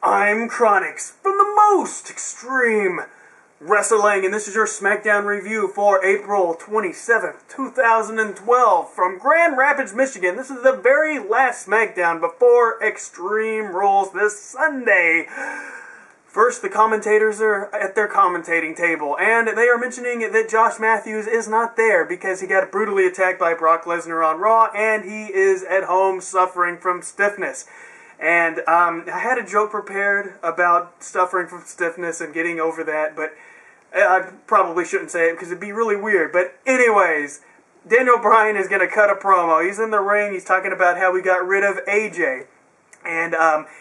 I'm Chronix from the most extreme wrestling, and this is your Smackdown review for April 27th, 2012 from Grand Rapids, Michigan. This is the very last Smackdown before Extreme Rules this Sunday. First, the commentators are at their commentating table, and they are mentioning that Josh Matthews is not there because he got brutally attacked by Brock Lesnar on Raw, and he is at home suffering from stiffness. And I had a joke prepared about suffering from stiffness and getting over that, but I probably shouldn't say it because it'd be really weird. But anyways, Daniel Bryan is going to cut a promo. He's in the ring. He's talking about how we got rid of AJ. And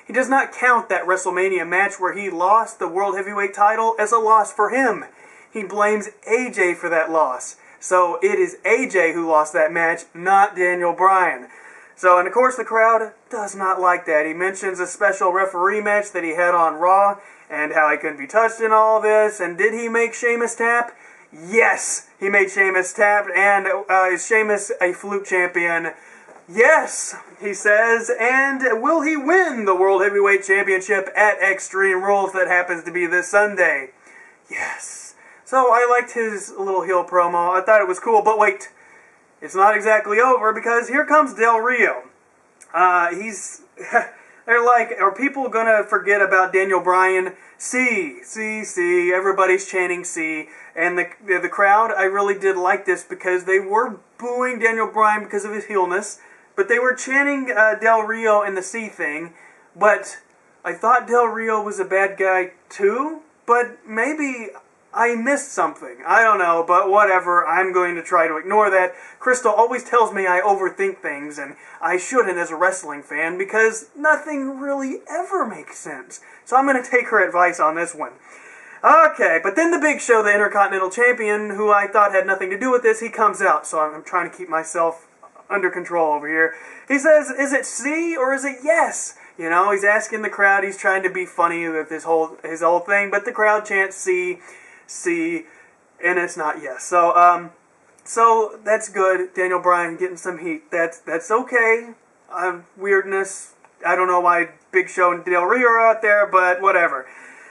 he does not count that WrestleMania match where he lost the World Heavyweight title as a loss for him. He blames AJ for that loss. So it is AJ who lost that match, not Daniel Bryan. So, and of course the crowd does not like that. He mentions a special referee match that he had on Raw and how he couldn't be touched in all this. And did he make Sheamus tap? Yes, he made Sheamus tap. And is Sheamus a fluke champion? Yes, he says. And will he win the World Heavyweight Championship at Extreme Rules that happens to be this Sunday? Yes. So I liked his little heel promo. I thought it was cool. But wait. It's not exactly over because here comes Del Rio. They're like, are people gonna forget about Daniel Bryan? C, everybody's chanting C. And the crowd, I really did like this because they were booing Daniel Bryan because of his heelness, but they were chanting Del Rio and the C thing. But I thought Del Rio was a bad guy too, but maybe I missed something. I don't know, but whatever. I'm going to try to ignore that. Crystal always tells me I overthink things, and I shouldn't as a wrestling fan because nothing really ever makes sense. So I'm going to take her advice on this one. Okay, but then the Big Show, the Intercontinental Champion, who I thought had nothing to do with this, he comes out. So I'm trying to keep myself under control over here. He says, is it C or is it yes? You know, he's asking the crowd. He's trying to be funny with his whole thing, but the crowd chants C, and it's not yes. So, so that's good. Daniel Bryan getting some heat. That's okay. Weirdness. I don't know why Big Show and Del Rio are out there, but whatever.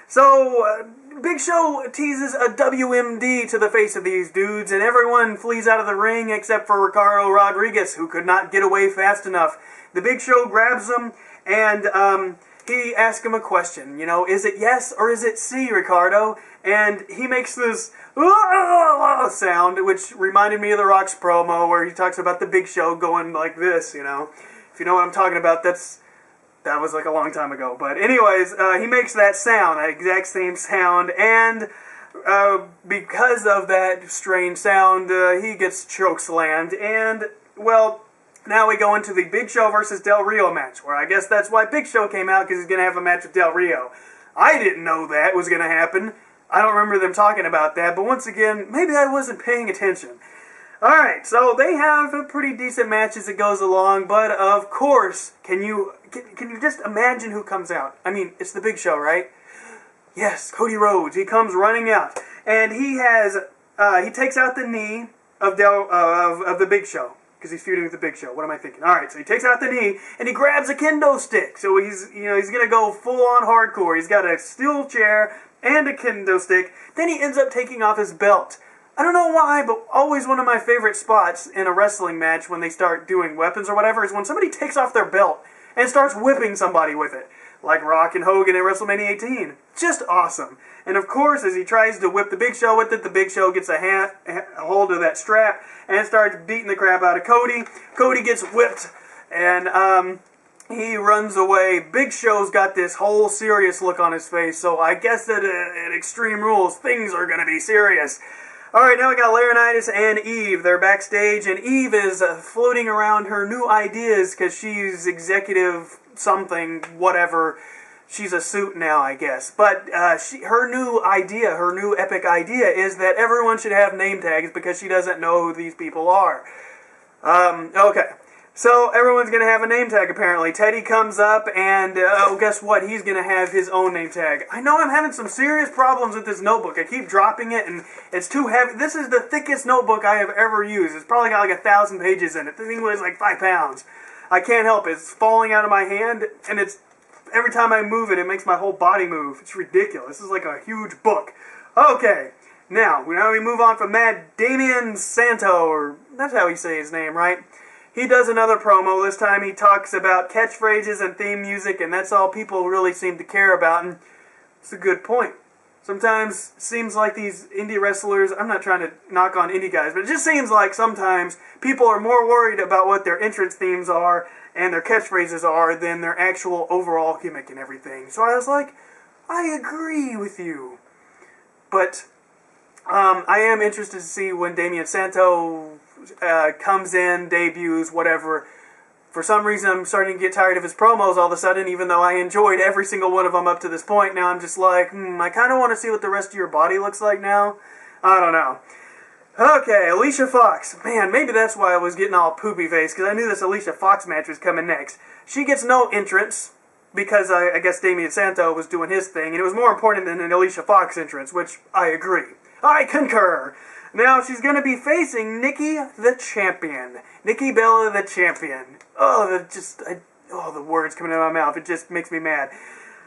So, Big Show teases a WMD to the face of these dudes, and everyone flees out of the ring except for Ricardo Rodriguez, who could not get away fast enough. The Big Show grabs him, and he asks him a question. You know, is it yes or is it C, Ricardo? And he makes this sound, which reminded me of The Rock's promo where he talks about the Big Show going like this, you know. If you know what I'm talking about, that was like a long time ago. But anyways, he makes that sound, that exact same sound, and because of that strange sound, he gets chokeslammed. And, well, now we go into the Big Show versus Del Rio match, where I guess that's why Big Show came out, because he's going to have a match with Del Rio. I didn't know that was going to happen. I don't remember them talking about that, but once again, maybe I wasn't paying attention. Alright, so they have a pretty decent match as it goes along, but of course, can you just imagine who comes out? I mean, it's the Big Show, right? Yes, Cody Rhodes. He comes running out, and he takes out the knee of the Big Show, because he's feuding with the Big Show. What am I thinking? Alright, so he takes out the knee, and he grabs a kendo stick. So he's going to go full-on hardcore. He's got a steel chair and a kendo stick. Then he ends up taking off his belt. I don't know why, but always one of my favorite spots in a wrestling match when they start doing weapons or whatever is when somebody takes off their belt and starts whipping somebody with it. Like Rock and Hogan at WrestleMania 18. Just awesome. And of course, as he tries to whip the Big Show with it, the Big Show gets a hold of that strap and starts beating the crap out of Cody. Cody gets whipped, and he runs away. Big Show's got this whole serious look on his face, so I guess that at Extreme Rules, things are going to be serious. Alright, now we got Laurinaitis and Eve. They're backstage, and Eve is floating around her new ideas because she's executive something, whatever. She's a suit now, I guess. But her new idea, her new epic idea, is that everyone should have name tags because she doesn't know who these people are. Okay. So everyone's going to have a name tag, apparently. Teddy comes up, and guess what? He's going to have his own name tag. I know I'm having some serious problems with this notebook. I keep dropping it, and it's too heavy. This is the thickest notebook I have ever used. It's probably got like 1,000 pages in it. The thing weighs like 5 pounds. I can't help it. It's falling out of my hand, and it's every time I move it, it makes my whole body move. It's ridiculous. This is like a huge book. Okay, now we move on from that. Damien Santo, or that's how you say his name, right? He does another promo. This time he talks about catchphrases and theme music, and that's all people really seem to care about, and it's a good point. Sometimes it seems like these indie wrestlers, I'm not trying to knock on indie guys, but it just seems like sometimes people are more worried about what their entrance themes are and their catchphrases are than their actual overall gimmick and everything. So I was like, I agree with you. But I am interested to see when Damien Santo comes in, debuts, whatever. For some reason, I'm starting to get tired of his promos all of a sudden, even though I enjoyed every single one of them up to this point. Now I'm just like, I kind of want to see what the rest of your body looks like now. I don't know. Okay, Alicia Fox. Man, maybe that's why I was getting all poopy face, because I knew this Alicia Fox match was coming next. She gets no entrance, because I guess Damien Santo was doing his thing, and it was more important than an Alicia Fox entrance, which I agree. I concur. Now she's going to be facing Nikki the Champion. Nikki Bella the Champion. Oh, the words coming out of my mouth. It just makes me mad.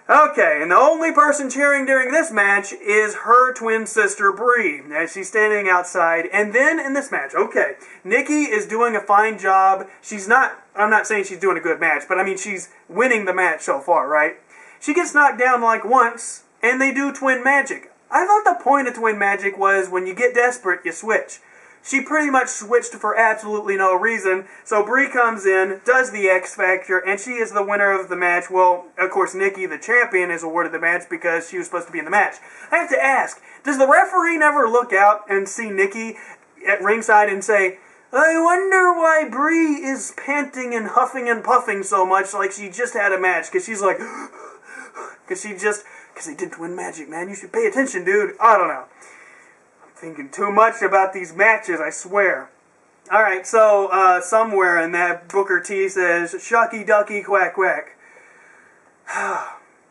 Okay, and the only person cheering during this match is her twin sister, Brie, as she's standing outside. And then in this match, okay, Nikki is doing a fine job. I'm not saying she's doing a good match, but I mean she's winning the match so far, right? She gets knocked down like once, and they do twin magic. I thought the point of twin magic was when you get desperate, you switch. She pretty much switched for absolutely no reason, so Brie comes in, does the X Factor, and she is the winner of the match. Well, of course, Nikki, the champion, is awarded the match because she was supposed to be in the match. I have to ask, does the referee never look out and see Nikki at ringside and say, I wonder why Brie is panting and huffing and puffing so much like she just had a match? Because she's like, because they did twin magic, man. You should pay attention, dude. I don't know. Thinking too much about these matches, I swear. Alright, so somewhere in that Booker T says, Shucky Ducky Quack Quack.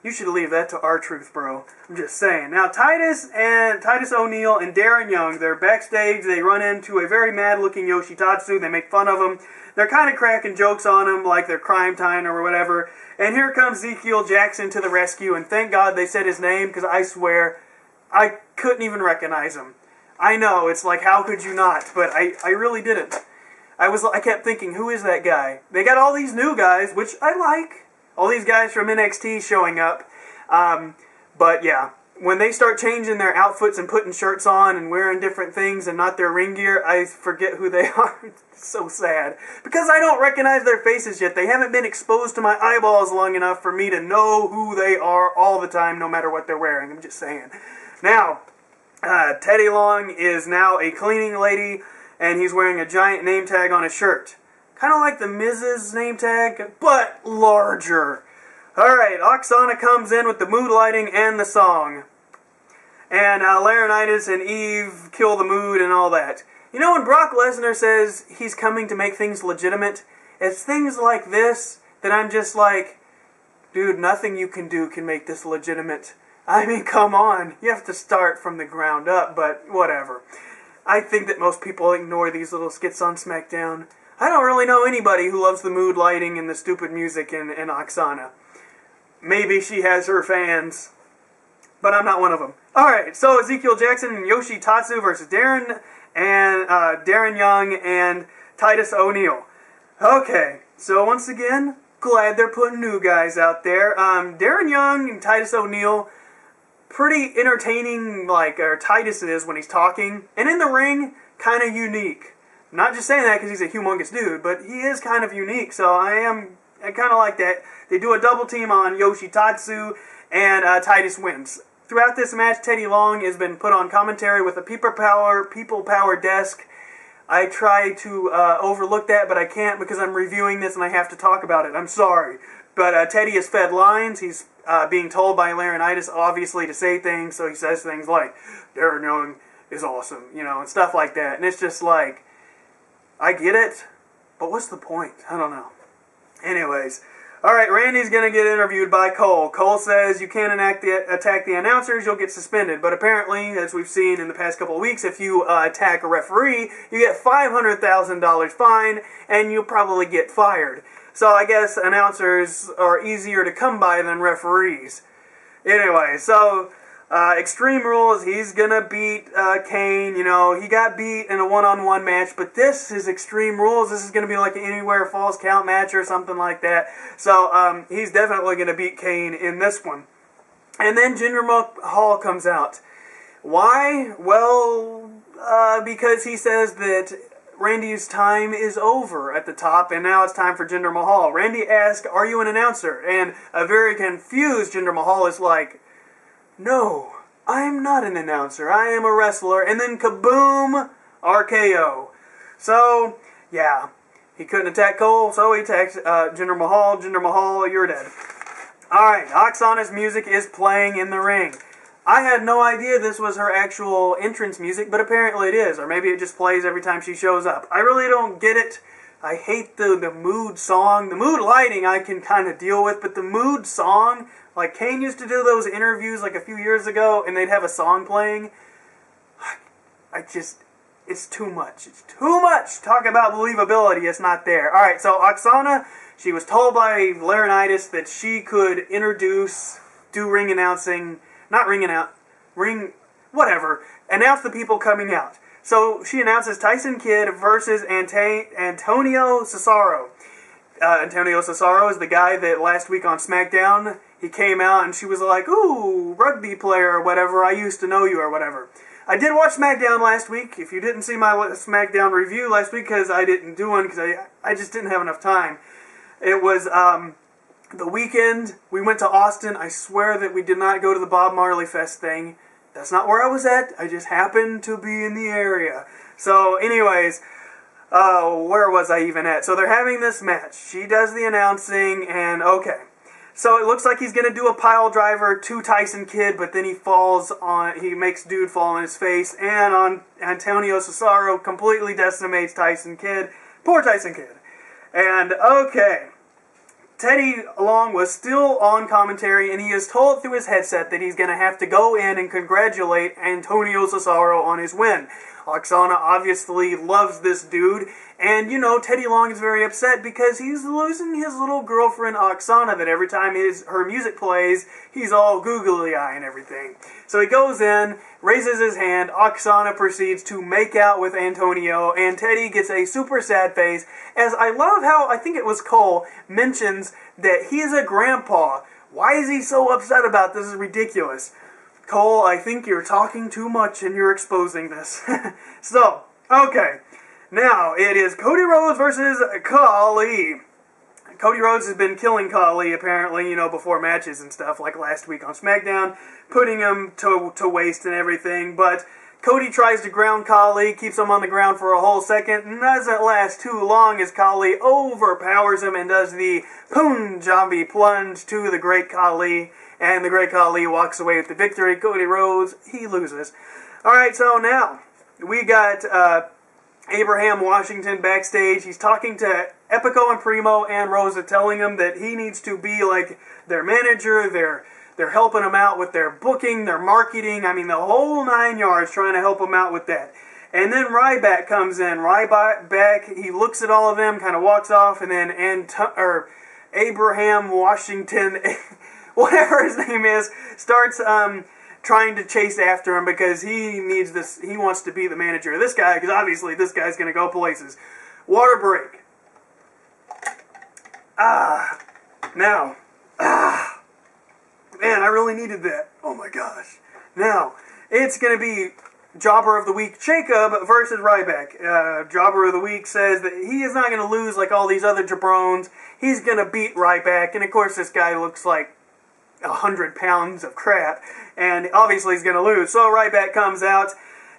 You should leave that to R-Truth, bro. I'm just saying. Now, Titus O'Neil and Darren Young, they're backstage. They run into a very mad-looking Yoshitatsu. They make fun of him. They're kind of cracking jokes on him, like they're Crime Time or whatever. And here comes Ezekiel Jackson to the rescue, and thank God they said his name, because I swear, I couldn't even recognize him. I know, it's like, how could you not? But I really didn't. I kept thinking, who is that guy? They got all these new guys, which I like. All these guys from NXT showing up. But yeah, when they start changing their outfits and putting shirts on and wearing different things and not their ring gear, I forget who they are. It's so sad. Because I don't recognize their faces yet. They haven't been exposed to my eyeballs long enough for me to know who they are all the time, no matter what they're wearing. I'm just saying. Now, Teddy Long is now a cleaning lady, and he's wearing a giant name tag on his shirt. Kind of like the Mrs. name tag, but larger. Alright, Oksana comes in with the mood lighting and the song. And Laurinaitis and Eve kill the mood and all that. You know, when Brock Lesnar says he's coming to make things legitimate, it's things like this that I'm just like, dude, nothing you can do can make this legitimate. I mean, come on. You have to start from the ground up, but whatever. I think that most people ignore these little skits on Smackdown. I don't really know anybody who loves the mood lighting and the stupid music in Oksana. Maybe she has her fans, but I'm not one of them. Alright, so Ezekiel Jackson and Yoshitatsu versus Darren Young and Titus O'Neil. Okay, so once again, glad they're putting new guys out there. Darren Young and Titus O'Neil, pretty entertaining, or Titus is when he's talking, and in the ring, kind of unique. I'm not just saying that because he's a humongous dude, but he is kind of unique, so I kind of like that. They do a double team on Yoshitatsu, and Titus wins. Throughout this match, Teddy Long has been put on commentary with a people power desk. I try to overlook that, but I can't because I'm reviewing this and I have to talk about it. I'm sorry. But Teddy is fed lines. He's being told by Laurinaitis, obviously, to say things, so he says things like, Darren Young is awesome, and stuff like that. And it's just like, I get it, but what's the point? I don't know. Anyways, alright, Randy's going to get interviewed by Cole. Cole says you can't attack the announcers, you'll get suspended. But apparently, as we've seen in the past couple of weeks, if you attack a referee, you get $500,000 fine, and you'll probably get fired. So I guess announcers are easier to come by than referees. Anyway, so Extreme Rules, he's gonna beat Kane. You know, he got beat in a one-on-one match, but this is Extreme Rules. This is gonna be like an Anywhere Falls Count match or something like that. So he's definitely gonna beat Kane in this one. And then Jinder Mahal comes out. Why? Well, because he says that Randy's time is over at the top, and now it's time for Jinder Mahal. Randy asks, "Are you an announcer?" And a very confused Jinder Mahal is like, "No, I'm not an announcer. I am a wrestler." And then kaboom, RKO. So, yeah, he couldn't attack Cole, so he attacks Jinder Mahal. Jinder Mahal, you're dead. Alright, Oksana's music is playing in the ring. I had no idea this was her actual entrance music, but apparently it is. Or maybe it just plays every time she shows up. I really don't get it. I hate the mood song. The mood lighting I can kind of deal with, but the mood song, like Kane used to do those interviews like a few years ago, and they'd have a song playing. It's too much. It's too much. Talk about believability. It's not there. Alright, so Oksana, she was told by Laurinaitis that she could do ring announcing, announce the people coming out. So she announces Tyson Kidd versus Antonio Cesaro. Antonio Cesaro is the guy that last week on Smackdown, he came out and she was like, "Ooh, rugby player or whatever, I used to know you," or whatever. I did watch Smackdown last week. If you didn't see my Smackdown review last week, because I didn't do one, because I just didn't have enough time. It was the weekend. We went to Austin. I swear that we did not go to the Bob Marley Fest thing. That's not where I was at. I just happened to be in the area. So anyways, where was I even at? So they're having this match. She does the announcing, and okay. So it looks like he's going to do a pile driver to Tyson Kidd, but then he makes dude fall on his face, and on Antonio Cesaro completely decimates Tyson Kidd. Poor Tyson Kidd. And okay. Teddy Long was still on commentary, and he is told through his headset that he's going to have to go in and congratulate Antonio Cesaro on his win. Oksana obviously loves this dude, and, you know, Teddy Long is very upset because he's losing his little girlfriend Oksana, that every time her music plays, he's all googly-eye and everything. So he goes in, raises his hand, Oksana proceeds to make out with Antonio, and Teddy gets a super sad face, as I love how, I think it was Cole, mentions that he's a grandpa. Why is he so upset about this? This is ridiculous. Cole, I think you're talking too much and you're exposing this. So, okay. Now, it is Cody Rhodes versus Khali. Cody Rhodes has been killing Khali, apparently, you know, before matches and stuff, like last week on SmackDown, putting him to waste and everything, but Cody tries to ground Khali, keeps him on the ground for a whole second, and doesn't last too long as Khali overpowers him and does the Punjabi plunge to the Great Khali, and the Great Khali walks away with the victory. Cody Rhodes, he loses. Alright, so now, we got Abraham Washington backstage. He's talking to Epico and Primo and Rosa, telling him that he needs to be like their manager. They're helping him out with their booking, their marketing. I mean, the whole 9 yards, trying to help him out with that. And then Ryback comes in. Ryback, he looks at all of them, kind of walks off, and then Abraham Washington, whatever his name is, starts trying to chase after him because he needs this. He wants to be the manager of this guy because obviously this guy's going to go places. Water break. Now. Man, I really needed that. Oh my gosh. Now, it's going to be Jobber of the Week Jacob versus Ryback. Jobber of the Week says that he is not going to lose like all these other jabrones. He's going to beat Ryback. And of course, this guy looks like 100 pounds of crap. And obviously he's going to lose. So Ryback comes out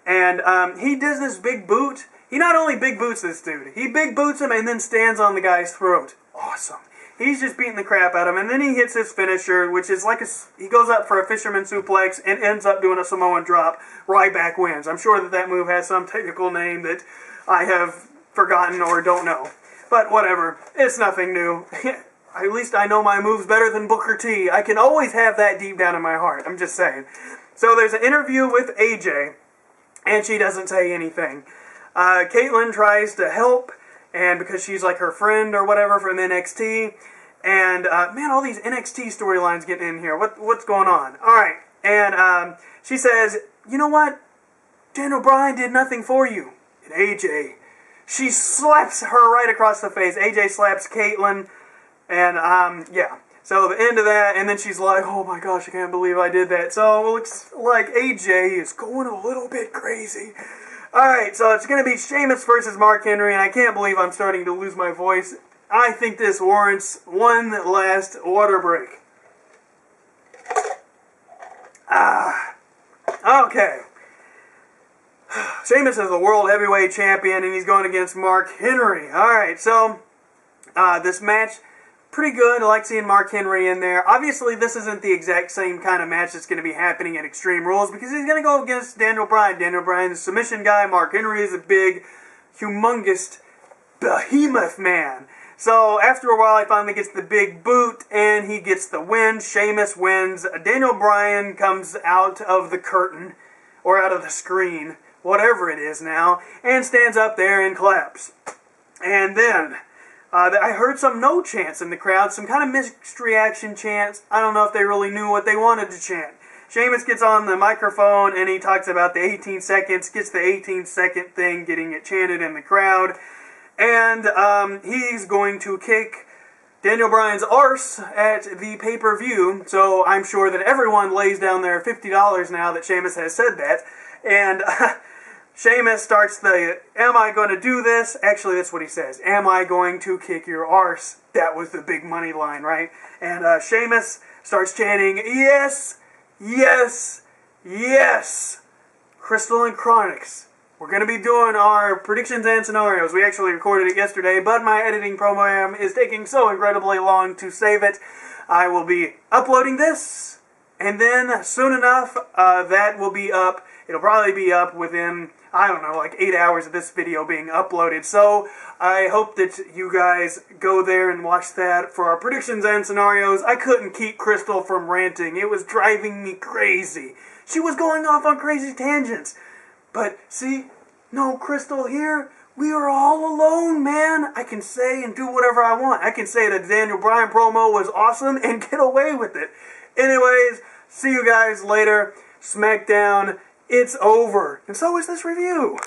and he does this big boot. He not only big boots this dude, he big boots him and then stands on the guy's throat. Awesome. He's just beating the crap out of him, and then he hits his finisher, which is like he goes up for a fisherman suplex and ends up doing a Samoan drop. Ryback wins. I'm sure that move has some technical name that I have forgotten or don't know. But whatever. It's nothing new. At least I know my moves better than Booker T. I can always have that deep down in my heart. I'm just saying. So there's an interview with AJ, and she doesn't say anything. Caitlyn tries to help, and because she's like her friend or whatever from NXT. And man, all these NXT storylines getting in here. What's going on? All right, and she says, "You know what? Daniel Bryan did nothing for you." And AJ, she slaps her right across the face. AJ slaps Caitlyn, and yeah. So the end of that, and then she's like, "Oh my gosh, I can't believe I did that." So it looks like AJ is going a little bit crazy. Alright, so it's going to be Sheamus versus Mark Henry, and I can't believe I'm starting to lose my voice. I think this warrants one last water break. Okay. Sheamus is the World Heavyweight Champion, and he's going against Mark Henry. Alright, so this match, pretty good. I like seeing Mark Henry in there. Obviously, this isn't the exact same kind of match that's going to be happening at Extreme Rules because he's going to go against Daniel Bryan. Daniel Bryan's a submission guy. Mark Henry is a big, humongous behemoth man. So after a while, he finally gets the big boot, and he gets the win. Sheamus wins. Daniel Bryan comes out of the curtain, or out of the screen, whatever it is now, and stands up there and claps. And then I heard some no chants in the crowd, some kind of mixed reaction chants. I don't know if they really knew what they wanted to chant. Sheamus gets on the microphone and he talks about the 18 seconds, gets the 18-second thing, getting it chanted in the crowd. And he's going to kick Daniel Bryan's arse at the pay-per-view. So I'm sure that everyone lays down their $50 now that Sheamus has said that. And Sheamus starts the, "Am I going to do this?" Actually, that's what he says. "Am I going to kick your arse?" That was the big money line, right? And Sheamus starts chanting, "Yes, yes, yes." Crystal and Chronix. We're going to be doing our predictions and scenarios. We actually recorded it yesterday, but my editing program is taking so incredibly long to save it. I will be uploading this, and then soon enough, that will be up. It'll probably be up within, I don't know, like 8 hours of this video being uploaded. So I hope that you guys go there and watch that for our predictions and scenarios. I couldn't keep Crystal from ranting. It was driving me crazy. She was going off on crazy tangents. But see, no Crystal here. We are all alone, man. I can say and do whatever I want. I can say that Daniel Bryan promo was awesome and get away with it. Anyways, see you guys later. Smackdown. It's over. And so is this review.